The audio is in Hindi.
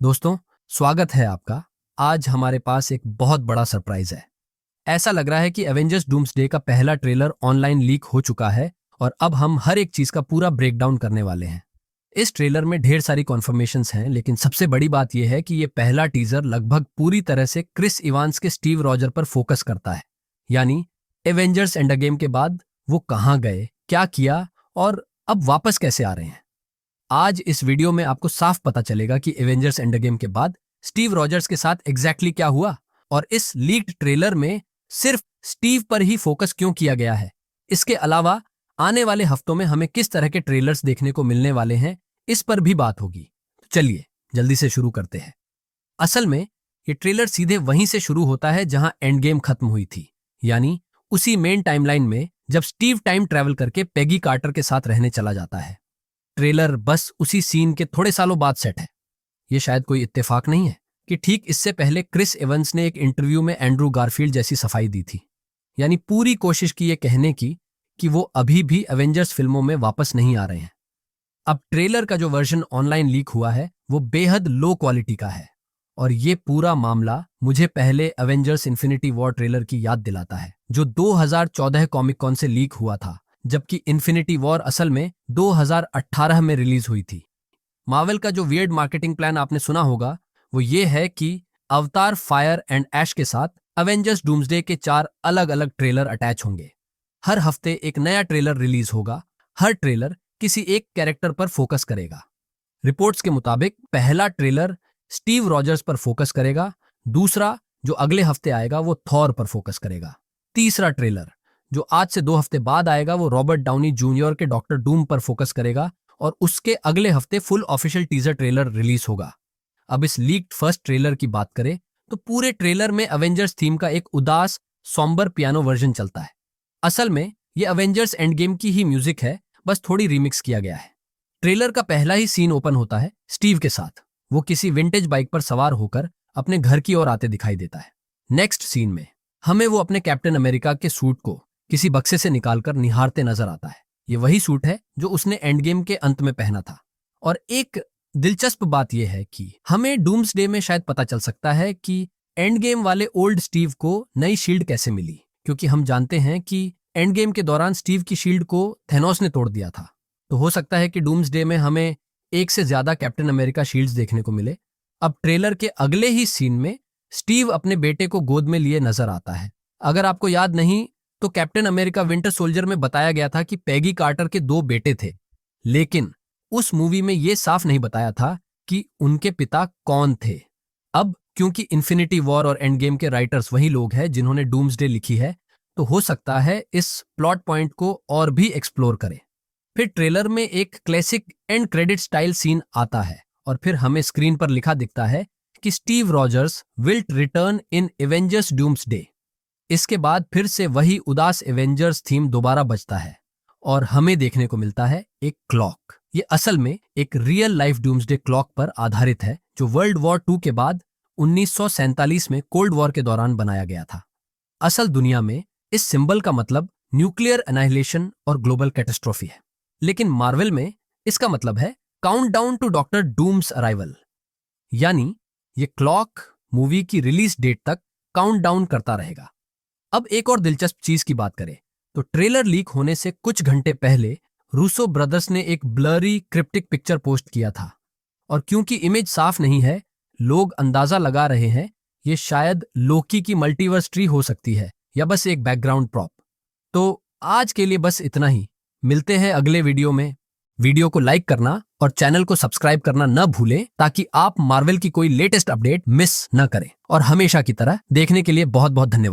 दोस्तों, स्वागत है आपका। आज हमारे पास एक बहुत बड़ा सरप्राइज है। ऐसा लग रहा है कि एवेंजर्स डूम्सडे का पहला ट्रेलर ऑनलाइन लीक हो चुका है और अब हम हर एक चीज का पूरा ब्रेकडाउन करने वाले हैं। इस ट्रेलर में ढेर सारी कॉन्फर्मेशंस हैं, लेकिन सबसे बड़ी बात यह है कि ये पहला टीजर लगभग पूरी तरह से क्रिस इवांस के स्टीव रॉजर पर फोकस करता है। यानी एवेंजर्स एंड गेम के बाद वो कहाँ गए, क्या किया और अब वापस कैसे आ रहे हैं। आज इस वीडियो में आपको साफ पता चलेगा कि एवेंजर्स एंड गेम के बाद स्टीव रॉजर्स के साथ एग्जैक्टली क्या हुआ और इस लीक्ड ट्रेलर में सिर्फ स्टीव पर ही फोकस क्यों किया गया है। इसके अलावा आने वाले हफ्तों में हमें किस तरह के ट्रेलर्स देखने को मिलने वाले हैं, इस पर भी बात होगी। तो चलिए जल्दी से शुरू करते हैं। असल में ये ट्रेलर सीधे वहीं से शुरू होता है जहां एंड गेम खत्म हुई थी, यानी उसी मेन टाइमलाइन में जब स्टीव टाइम ट्रैवल करके पेगी कार्टर के साथ रहने चला जाता है। ट्रेलर बस उसी सीन के थोड़े सालों बाद सेट है। ये शायद कोई इत्तेफाक नहीं है कि ठीक इससे पहले क्रिस एवंस ने एक इंटरव्यू में एंड्रू गारफील्ड जैसी सफाई दी थी, यानी पूरी कोशिश की ये कहने की कि वो अभी भी एवेंजर्स फिल्मों में वापस नहीं आ रहे हैं। अब ट्रेलर का जो वर्जन ऑनलाइन लीक हुआ है वो बेहद लो क्वालिटी का है और ये पूरा मामला मुझे पहले एवेंजर्स इन्फिनिटी वॉर ट्रेलर की याद दिलाता है, जो 2014 कॉमिक कॉन से लीक हुआ था, जबकि इन्फिनिटी वॉर असल में 2018 में रिलीज हुई थी। मार्वल का जो वियर्ड मार्केटिंग प्लान आपने सुना होगा वो ये है कि अवतार, फायर एंड ऐश के साथ अवेंजर्स डूम्सडे के 4 अलग अलग ट्रेलर अटैच होंगे। हर हफ्ते एक नया ट्रेलर रिलीज होगा। हर ट्रेलर किसी एक कैरेक्टर पर फोकस करेगा। रिपोर्ट्स के मुताबिक पहला ट्रेलर स्टीव रॉजर्स पर फोकस करेगा, दूसरा जो अगले हफ्ते आएगा वो थॉर पर फोकस करेगा, तीसरा ट्रेलर जो आज से 2 हफ्ते बाद आएगा वो रॉबर्ट डाउनी जूनियर के डॉक्टर डूम पर फोकस करेगा और उसके अगले हफ्ते full official teaser trailer release होगा। अब इस लीक्ड फर्स्ट ट्रेलर की बात करें तो पूरे ट्रेलर में अवेंजर्स थीम का एक उदास सॉम्बर पियानो वर्जन चलता है। असल में ये अवेंजर्स एंड गेम की ही म्यूजिक है, बस थोड़ी रिमिक्स किया गया है। ट्रेलर का पहला ही सीन ओपन होता है स्टीव के साथ। वो किसी विंटेज बाइक पर सवार होकर अपने घर की ओर आते दिखाई देता है। नेक्स्ट सीन में हमें वो अपने कैप्टन अमेरिका के सूट को किसी बक्से से निकालकर निहारते नजर आता है। ये वही सूट है जो उसने एंड गेम के अंत में पहना था। और एक दिलचस्प बात यह है कि हमें डूम्सडे में शायद पता चल सकता है कि एंड गेम वाले ओल्ड स्टीव को नई शील्ड कैसे मिली, क्योंकि हम जानते हैं कि एंड गेम के दौरान स्टीव की शील्ड को थेनोस ने तोड़ दिया था। तो हो सकता है कि डूम्सडे में हमें एक से ज्यादा कैप्टन अमेरिका शील्ड्स देखने को मिले। अब ट्रेलर के अगले ही सीन में स्टीव अपने बेटे को गोद में लिए नजर आता है। अगर आपको याद नहीं तो कैप्टन अमेरिका विंटर सोल्जर में बताया गया था कि पेगी कार्टर के 2 बेटे थे, लेकिन उस मूवी में यह साफ नहीं बताया था कि उनके पिता कौन थे। अब क्योंकि इन्फिनिटी वॉर और एंड गेम के राइटर्स वही लोग हैं जिन्होंने डूम्सडे लिखी है, तो हो सकता है इस प्लॉट पॉइंट को और भी एक्सप्लोर करें। फिर ट्रेलर में एक classic end credit style scene आता है और फिर हमें स्क्रीन पर लिखा दिखता है कि Steve Rogers will return in Avengers doomsday. इसके बाद फिर से वही उदास एवेंजर्स थीम दोबारा बजता है और हमें देखने को मिलता है एक क्लॉक। ये असल में एक रियल लाइफ डूम्सडे क्लॉक पर आधारित है, जो वर्ल्ड वॉर 2 के बाद 1947 में कोल्ड वॉर के दौरान बनाया गया था। असल दुनिया में इस सिंबल का मतलब न्यूक्लियर एनाहिलेशन और ग्लोबल कैटास्ट्रोफी है, लेकिन मार्वल में इसका मतलब है countdown to doctor Doom's arrival. यानी ये क्लॉक मूवी की रिलीज डेट तक काउंटडाउन करता रहेगा। अब एक और दिलचस्प चीज की बात करें तो ट्रेलर लीक होने से कुछ घंटे पहले रूसो ब्रदर्स ने एक ब्लरी क्रिप्टिक पिक्चर पोस्ट किया था और क्योंकि इमेज साफ नहीं है, लोग अंदाजा लगा रहे हैं ये शायद लोकी की मल्टीवर्स ट्री हो सकती है या बस एक बैकग्राउंड प्रॉप। तो आज के लिए बस इतना ही। मिलते हैं अगले वीडियो में। वीडियो को लाइक करना और चैनल को सब्सक्राइब करना न भूलें ताकि आप मार्वल की कोई लेटेस्ट अपडेट मिस न करें। और हमेशा की तरह देखने के लिए बहुत बहुत धन्यवाद।